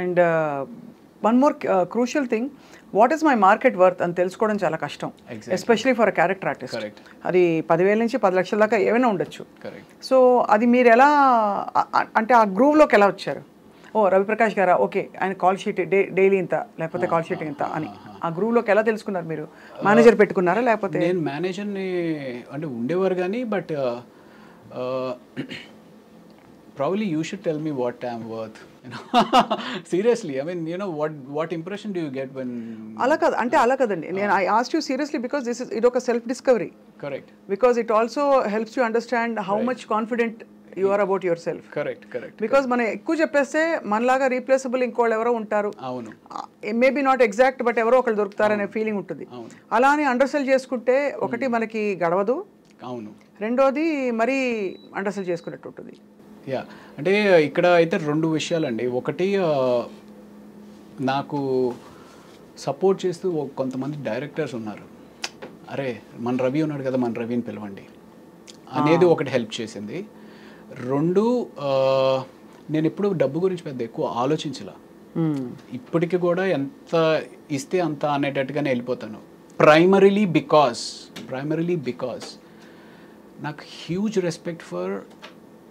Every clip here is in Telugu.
And one more crucial thing, what is my market worth అని తెలుసుకోవడం చాలా కష్టం, especially for a character artist. అది 10,000 నుంచి 10 లక్షల దాకా ఏమైనా ఉండొచ్చు. సో అది మీరు ఎలా అంటే ఆ గ్రూవ్లోకి ఎలా వచ్చారు? ఓ రవిప్రకాష్ గారా, ఓకే ఆయన కాల్ షీట్ డైలీ ఇంత, లేకపోతే కాల్ షీట్ ఇంత అని ఆ గ్రూవ్లోకి ఎలా తెలుసుకున్నారు? మీరు మేనేజర్ పెట్టుకున్నారా లేకపోతే? నేను మేనేజర్ని అంటే ఉండేవారు కానీ, but probably you should tell me what I'm worth, you know. Seriously, I mean, you know, what impression do you get when అలా కాదు అంటే అలా కదండి, నేను I asked you seriously because this is ఇది ఒక self discovery. correct, because it also helps you understand how much confident you are about your self. correct బికాస్ మనం ఎక్కువ చెప్పేస్తే మనలాగా రీప్లేసబుల్ ఇంకోళ్ళు ఎవరో ఉంటారు, అవును, మేబీ నాట్ ఎగ్జాక్ట్ బట్ ఎవరో ఒకళ్ళు దొరుకుతారనే ఫీలింగ్ ఉంటుంది. అలా అని అండర్సెల్ చేసుకుంటే ఒకటి మనకి గడవదు, అవును, రెండోది మరీ అండర్సెల్ చేసుకున్నట్టు ఉంటుంది. యా అంటే ఇక్కడ అయితే రెండు విషయాలండి. ఒకటి నాకు సపోర్ట్ చేస్తూ కొంతమంది డైరెక్టర్స్ ఉన్నారు, అరే మన రవి ఉన్నాడు కదా, మన రవిని పిలవండి అనేది ఒకటి హెల్ప్ చేసింది. రెండు, నేను ఎప్పుడు డబ్బు గురించి పెద్ద ఎక్కువ ఆలోచించలా, ఇప్పటికి కూడా ఎంత ఇస్తే అంత అనేటట్టుగానే వెళ్ళిపోతాను. ప్రైమరీలీ బికాస్ నాకు huge respect for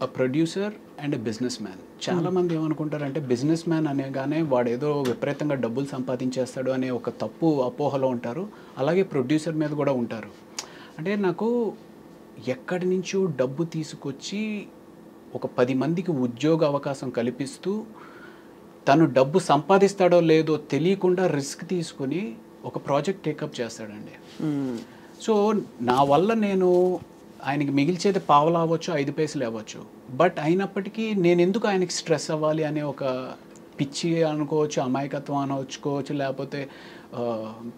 a producer and a business man. చాలామంది ఏమనుకుంటారంటే బిజినెస్ మ్యాన్ అనేగానే వాడు ఏదో విపరీతంగా డబ్బులు సంపాదించేస్తాడు అనే ఒక తప్పు అపోహలో ఉంటారు. అలాగే ప్రొడ్యూసర్ మీద కూడా ఉంటారు. అంటే నాకు ఎక్కడి నుంచో డబ్బు తీసుకొచ్చి ఒక 10 మందికి ఉద్యోగ అవకాశం కల్పిస్తూ తను డబ్బు సంపాదిస్తాడో లేదో తెలియకుండా రిస్క్ తీసుకుని ఒక ప్రాజెక్ట్ టేకప్ చేస్తాడండి. సో నా వల్ల నేను ఆయనకి మిగిల్చేది పావలా అవ్వచ్చు, 5 పైసలు అవ్వచ్చు, బట్ అయినప్పటికీ నేను ఎందుకు ఆయనకి స్ట్రెస్ అవ్వాలి అనే ఒక పిచ్చి అనుకోవచ్చు, అమాయకత్వం అనుకోవచ్చు, లేకపోతే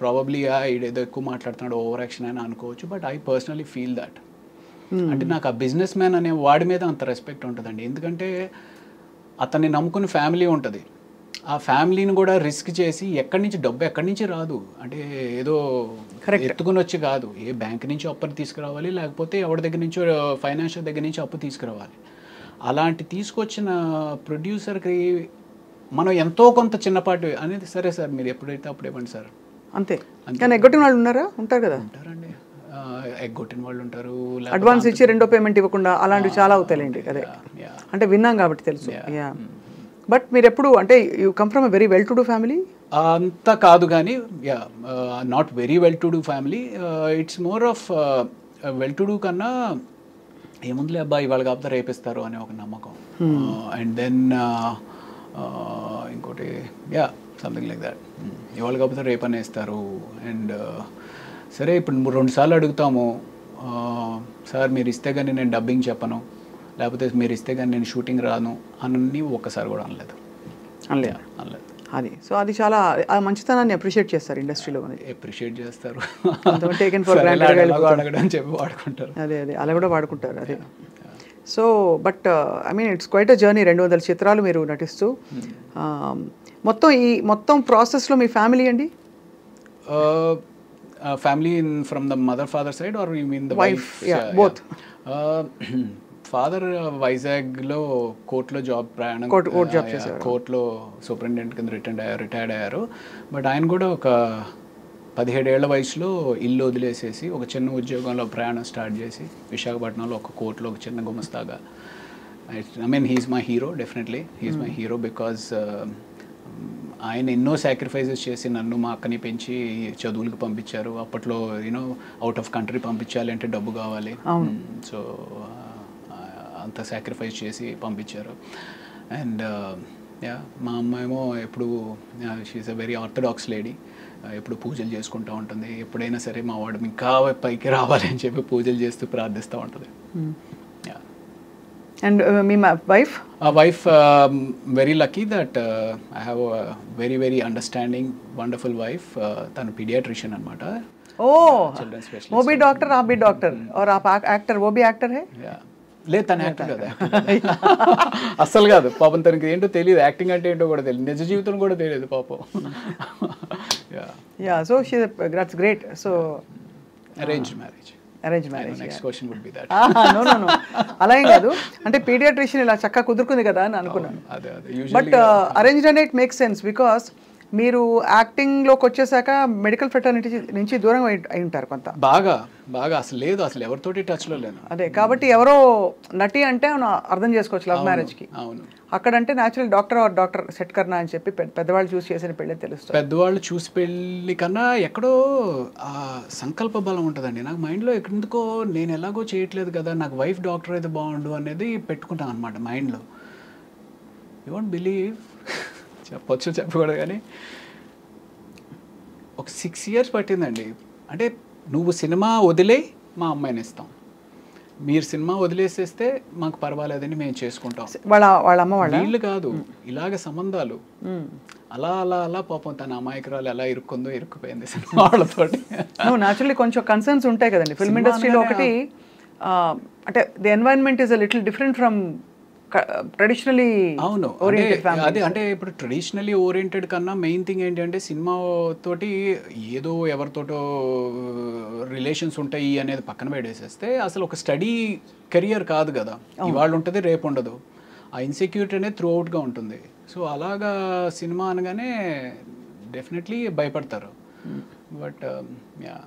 ప్రాబబ్లీ ఏదో ఎక్కువ మాట్లాడుతున్నాడు ఓవర్ యాక్షన్ అని అనుకోవచ్చు. But I personally feel that. అంటే నాకు ఆ బిజినెస్ మ్యాన్ అనే వాడి మీద అంత రెస్పెక్ట్ ఉంటుందండి. ఎందుకంటే అతన్ని నమ్ముకుని ఫ్యామిలీ ఉంటుంది. ఆ ఫ్యామిలీని కూడా రిస్క్ చేసి డబ్బు ఎక్కడి నుంచి రాదు, అంటే ఏదో ఎత్తుకుని వచ్చి కాదు, ఏ బ్యాంక్ నుంచి అప్పు తీసుకురావాలి, లేకపోతే ఎవరి దగ్గర నుంచో ఫైనాన్షియల్ దగ్గర నుంచి అప్పు తీసుకురావాలి. అలాంటి తీసుకొచ్చిన ప్రొడ్యూసర్కి మనం ఎంతో కొంత చిన్నపాటి అనేది, సరే సార్ మీరు ఎప్పుడైతే అప్పుడు ఇవ్వండి సార్ అంతే. కానీ ఎగ్గొట్టిన వాళ్ళు ఉంటారు కదా. ఉంటారండి, ఎగ్గొట్టిన వాళ్ళు ఉంటారు, అడ్వాన్స్ ఇచ్చి రెండో పేమెంట్ ఇవ్వకుండా అలాంటివి చాలా అవుతాయండి. అదే అంటే విన్నాం కాబట్టి తెలుసు. బట్ మీరు ఎప్పుడు అంటే you come from a very well to do family? అంత కాదు కానీ, yeah not very well to do family. It's more of well to do కన్నా ఏముందిలే అబ్బాయి ఇవాళ కాకపోతే రేపిస్తారు అనే ఒక నమ్మకం. అండ్ దెన్ ఇంకోటి యా సంథింగ్ లైక్ దాట్, ఇవాళ కాకపోతే రేపు అనేస్తారు. అండ్ సరే ఇప్పుడు 2 సార్లు అడుగుతాము, సార్ మీరు ఇస్తే కానీ నేను డబ్బింగ్ చెప్పను, లేకపోతే మీరు ఇస్తే కానీ నేను షూటింగ్ రాను అని ఒక్కసారి కూడా అనలేదు. అది సో అది చాలా మంచితనాన్ని అప్రిషియేట్ చేస్తారు ఇండస్ట్రీలో, అప్రిషియేట్ చేస్తారు, అడగడం చెప్పి వాడుకుంటారు. అదే అలా కూడా వాడుకుంటారు. అదే so but I mean it's quite a journey. 200 చిత్రాలు మీరు నటిస్తూ మొత్తం ప్రాసెస్లో మీ ఫ్యామిలీ అండి? Family from the mother father side or you mean the wife? Both. Father వైజాగ్లో కోర్టులో కోర్టులో సూపరింటెండెంట్ కింద రిటైర్డ్ అయ్యారు. బట్ ఆయన కూడా ఒక 17 ఏళ్ల వయసులో ఇల్లు వదిలేసేసి ఒక చిన్న ఉద్యోగంలో ప్రయాణం స్టార్ట్ చేసి విశాఖపట్నంలో ఒక కోర్టులో ఒక చిన్న గుమస్తాగా. I mean he's my hero, definitely he's my hero because ఆయన ఎన్నో సాక్రిఫైజెస్ చేసి నన్ను మా అక్కని పెంచి చదువులకు పంపించారు. అప్పట్లో యూనో అవుట్ ఆఫ్ కంట్రీ పంపించాలి అంటే డబ్బు కావాలి, సో అంత సాక్రిఫైస్ చేసి పంపించారు. అండ్ మా అమ్మ ఏమో ఎప్పుడు she's a very orthodox lady, ఎప్పుడు పూజలు చేసుకుంటూ ఉంటుంది. ఎప్పుడైనా సరే మా వాడు ఇంకా పైకి రావాలి అని చెప్పి పూజలు చేస్తూ ప్రార్థిస్తూ ఉంటుంది. And me wife? Wife very lucky that I have very very understanding wonderful wife. తను పీడియాట్రిషియన్ అనమాట. Children specialist. वो भी डॉक्टर, आप भी डॉक्टर, और आप एक्टर, वो भी एक्टर है? లేదు తను యాక్టర్ కదా అస్సలు కాదు పాపం, తనకి ఏంటో తెలియదు, యాక్టింగ్ అంటే ఏంటో కూడా తెలియదు, నిజ జీవితం కూడా తెలియదు పాపం. Yeah so that's great. So arranged marriage. Arrange marriage. Next question would be that. No no no, అలా ఏం కాదు. అంటే పీడియాట్రిషియన్ ఇలా చక్కగా కుదురుకుంది కదా అని అనుకున్నాను. బట్ అరేంజ్డ్ అనే ఇట్ మేక్స్ సెన్స్ బికాస్ మీరు యాక్టింగ్లోకి వచ్చేసాక మెడికల్ ఫ్రెటర్నిటీ నుంచి దూరంగా అయి ఉంటారు కొంత. బాగా బాగా అసలు లేదు, అసలు ఎవరితోటి టచ్లో లేను. అదే కాబట్టి ఎవరో నటి అంటే అర్థం చేసుకోవచ్చు లవ్ మ్యారేజ్కి. అవును, అక్కడంటే న్యాచురల్ డాక్టర్ సెట్ కర్నా అని చెప్పి పెద్దవాళ్ళు చూసి చేసిన పెళ్ళే తెలుస్తుంది. పెద్దవాళ్ళు చూసి పెళ్ళి కన్నా ఎక్కడో సంకల్ప బలం ఉంటుందండి. నాకు మైండ్లో ఎందుకో నేను ఎలాగో చేయట్లేదు కదా, నాకు వైఫ్ డాక్టర్ అయితే బాగుండు అనేది పెట్టుకుంటాను అనమాట మైండ్లో. యూ వోంట్ బిలీవ్, చెప్పొచ్చు చెప్పకూడదు కానీ ఒక 6 years పట్టిందండి. అంటే నువ్వు సినిమా వదిలే మా అమ్మాయిని ఇస్తాం, మీరు సినిమా వదిలేసేస్తే మాకు పర్వాలేదని మేము చేసుకుంటాం. వాళ్ళ అమ్మ వీళ్ళు కాదు, ఇలాగ సంబంధాలు అలా అలా అలా పాపం తన అమాయకురాలు ఎలా ఇరుక్కుపోయింది సినిమా వాళ్ళతోటి. న్యాచురల్లీ కొంచెం కన్సర్న్స్ ఉంటాయి కదండి ఫిల్మ్ ఇండస్ట్రీలో. ఒకటి అంటే the environment is little different from traditionally. అవును, అదే అంటే ఇప్పుడు ట్రెడిషనలీ ఓరియంటెడ్ కన్నా మెయిన్ థింగ్ ఏంటంటే సినిమా తోటి ఏదో ఎవరితోటో రిలేషన్స్ ఉంటాయి అనేది పక్కన పెట్టేసేస్తే అసలు ఒక స్టడీ కెరియర్ కాదు కదా, ఇవాళ ఉంటుంది రేపు ఉండదు. ఆ ఇన్సెక్యూరిటీ అనేది త్రూ అవుట్గా ఉంటుంది. సో అలాగా సినిమా అనగానే డెఫినెట్లీ భయపడతారు. బట్ యా,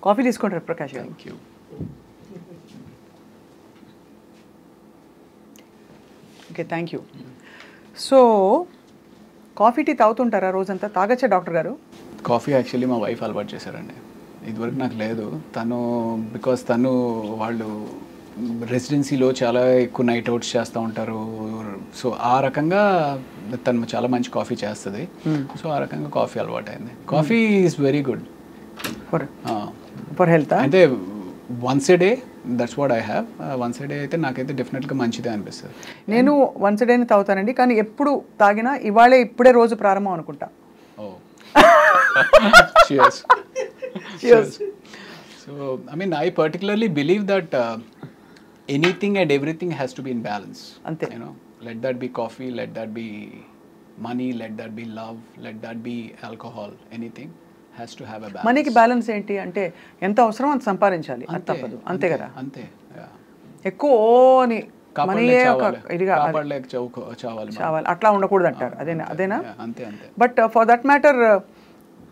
కాఫీ తీసుకుంటారు Prakash. Thank you. Okay, thank you. So coffee tea తాగుతుంటారా రోజంతా? తాగచ్చా డాక్టర్ గారు? కాఫీ యాక్చువల్లీ మా వైఫ్ అలవాటు చేశారండి, ఇదివరకు నాకు లేదు. బికాస్ తను వాళ్ళు రెసిడెన్సీలో చాలా ఎక్కువ నైట్ అవుట్స్ చేస్తూ ఉంటారు. సో ఆ రకంగా తను చాలా మంచి కాఫీ చేస్తుంది. సో ఆ రకంగా కాఫీ అలవాటు అయింది. Coffee is very good for health. అంటే once a day, that's what I have. Once a day అయితే నాకైతే డెఫినెట్గా మంచిదే అనిపిస్తుంది. నేను వన్స్ ఏ డేని తాగుతానండి, కానీ ఎప్పుడు తాగినా ఇప్పుడే రోజు ప్రారంభం అనుకుంటా. ఓ cheers. So I mean I particularly believe that anything and everything has to be in balance. Ante. You know, let that be coffee, let that be money, let that be love, let that be alcohol, anything has to have a balance. మనీకి బ్యాలెన్స్ ఏంటి అంటే ఎంత అవసరం అంత సంపాదించాలి, అది తప్పదు, అంతే కదా. అంతే, ఎక్కువ అని మనీయే ఒక ఇదిగా చావాలి అట్లా ఉండకూడదు అంటారు. అదేనా? అంతే అంతే. బట్ ఫర్ దట్ మ్యాటర్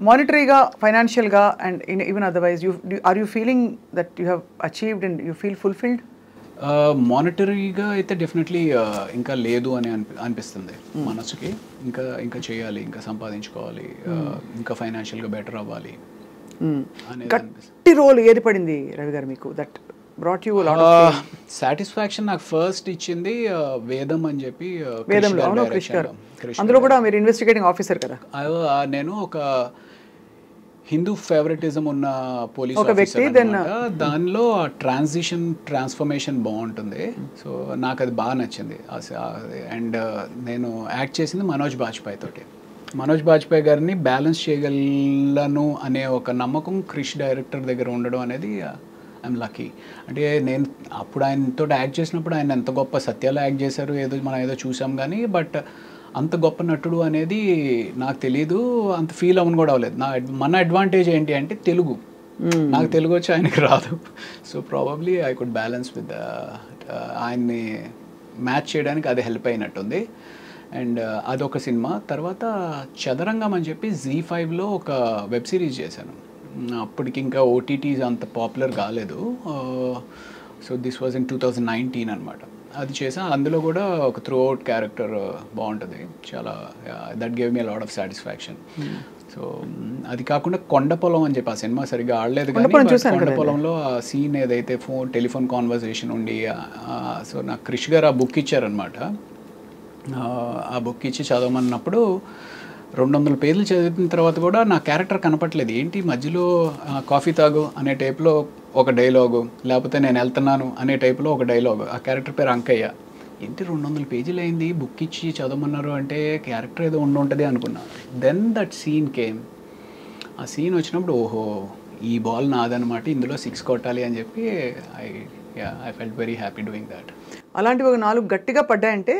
మానిటరీగా, ఫైనాన్షియల్గా and even otherwise are you feeling that you have achieved and you feel fulfilled? మానిటరీగా అయితే డెఫినెట్లీ ఇంకా లేదు అని అనిపిస్తుంది మనసుకి. ఇంకా చేయాలి, ఇంకా సంపాదించుకోవాలి, ఇంకా ఫైనాన్షియల్గా బెటర్ అవ్వాలి అనేది. గట్టి రోల్ ఏది పడింది రవి గారు మీకు that brought you lot of satisfaction? నాకు ఫస్ట్ ఇచ్చింది వేదం అని చెప్పి. వేదంలో, అవును, క్రిష్ గారు. అందులో కూడా మీరు ఇన్వెస్టిగేటింగ్ ఆఫీసర్ కదా. నేను ఒక హిందూ ఫేవరెటిజం ఉన్న పోలీస్ వ్యక్తి. దానిలో ట్రాన్స్ఫర్మేషన్ బాగుంటుంది. సో నాకు అది బాగా నచ్చింది. అండ్ నేను యాక్ట్ చేసింది మనోజ్ బాజ్పేయి తోటి. మనోజ్ బాజ్పేయి గారిని బ్యాలెన్స్ చేయగలను అనే ఒక నమ్మకం క్రిష్ డైరెక్టర్ దగ్గర ఉండడం అనేది ఐఎమ్ లక్కీ. అంటే నేను అప్పుడు ఆయనతో యాక్ట్ చేసినప్పుడు ఆయన ఎంత గొప్ప సత్యాలు యాక్ట్ చేశారు మనం ఏదో చూసాం కానీ, బట్ అంత గొప్ప నటుడు అనేది నాకు తెలీదు, అంత ఫీల్ అవ్వను కూడా అవ్వలేదు. మన అడ్వాంటేజ్ ఏంటి అంటే తెలుగు. నాకు తెలుగు వచ్చి ఆయనకి రాదు. So probably I could balance with ఆయన్ని మ్యాచ్ చేయడానికి అది హెల్ప్ అయినట్టుంది. అండ్ అదొక సినిమా. తర్వాత చదరంగం అని చెప్పి Z5లో ఒక వెబ్ సిరీస్ చేశాను. అప్పటికి ఇంకా ఓటీటీస్ అంత పాపులర్ కాలేదు. సో దిస్ వాజ్ ఇన్ 2019 అనమాట. అది చేసాను. అందులో కూడా ఒక త్రూ అవుట్ క్యారెక్టర్ బాగుంటుంది చాలా. That gave me lot of satisfaction. So అది కాకుండా కొండపొలం అని చెప్పి ఆ సినిమా సరిగ్గా ఆడలేదు కానీ కొండపొలంలో ఆ సీన్ ఏదైతే టెలిఫోన్ కాన్వర్సేషన్ ఉండి, సో నాకు క్రిష్ గారు ఆ బుక్ ఇచ్చారనమాట. ఆ బుక్ ఇచ్చి చదవమన్నప్పుడు 200 పేజీలు చదివిన తర్వాత కూడా నా క్యారెక్టర్ కనపట్లేదు. ఏంటి మధ్యలో కాఫీ తాగు అనే టైప్లో ఒక డైలాగు, లేకపోతే నేను వెళ్తున్నాను అనే టైప్లో ఒక డైలాగు. ఆ క్యారెక్టర్ పేరు అంకయ్య. ఏంటి 200 పేజీలు అయింది, బుక్ ఇచ్చి చదవమన్నారు అంటే క్యారెక్టర్ ఏదో ఉంటుంది అనుకున్నా. Then that scene came. ఆ సీన్ వచ్చినప్పుడు ఓహో ఈ బాల్ నాదనమాట, ఇందులో 6 కొట్టాలి అని చెప్పి I felt very happy doing that. అలాంటివి ఒక 4 గట్టిగా పడ్డాయంటే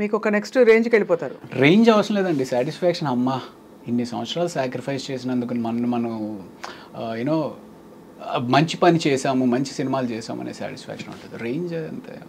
మీకు ఒక నెక్స్ట్ రేంజ్కి వెళ్ళిపోతారు. రేంజ్ అవసరం లేదండి, సాటిస్ఫాక్షన్. అమ్మ ఇన్ని సంవత్సరాలు సాక్రిఫైస్ చేసినందుకు మనం యూనో మంచి పని చేసాము, మంచి సినిమాలు చేసాము అనే సాటిస్ఫాక్షన్ ఉంటుంది. రేంజ్ అంతే.